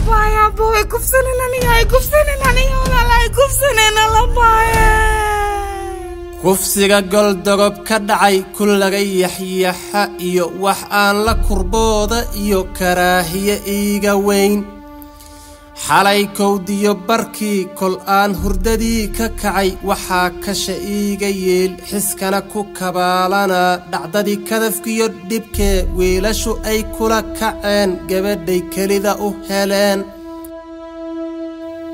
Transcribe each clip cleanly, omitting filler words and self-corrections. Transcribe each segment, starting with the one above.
بايا بوي كفسنني ولا كفسنن الله بايا kufsiga goldogob ka dhacay kullaga yaxyaxa iyo wax aan la kurbooda iyo karaahiye iiga weyn xalay kowdiyo barkii kol aan hurdadii ka kacay waxaa kasha iiga yeel xiskana ku kabaalana dhacdadii kadafkiyo dhibkee wiilashu ay kula kaceen gabadhay kelida u heleen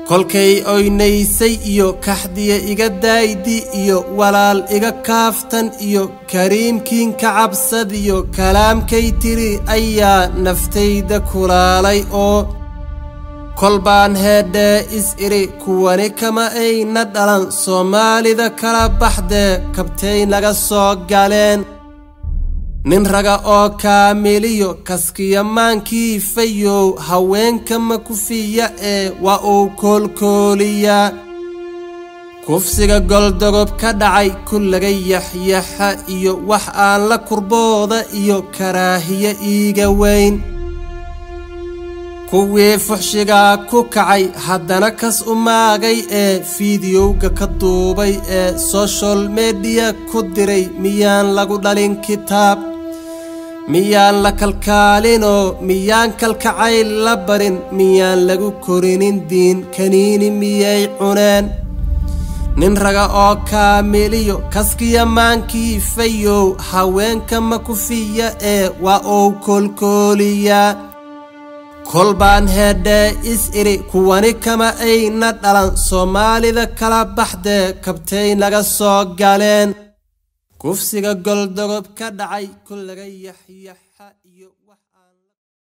kolkay oynaysay iyo kaxdiya iga daaydi iyo walaal iga kaaftan iyo kariimkiin ka cabsad iyo kalaamkay tiri ayaa naftayda kulaalay oo kolbaan heedhee is iri kuwani kama ayna dhalan soomaalida kala baxdee kabtay naga soo galeen nin raga oo kaamiliyo kaskiya maankii fayow haweenka ma kufiya ee waa uu koolkooliyaa kufsiga goldogob ka dhacay kullaga yaxyaxa iyo wax aan la kurbooda iyo karaahiye iiga weyn kuwii fuxshigaa ku kacay haddana kas u maagay ee fiidiyowga ka duubay ee social media ku diray miyaan lagu dhalin kitaab miyaan la kalkaalinoo miyaan kalkacayl la barin miyaan lagu korinin diin kaniini miyay cuneen nin raga oo kaamiliyo kaskiya maankii fayow haweenka ma kufiya ee waa uu koolkooliyaa kolbaan heedhee is iri kuwani kama ayna dhalan soomaalida kala baxdee kabtay naga soo galeen kufsiga goldogob ka dhacay kullaga yaxyaxa iyo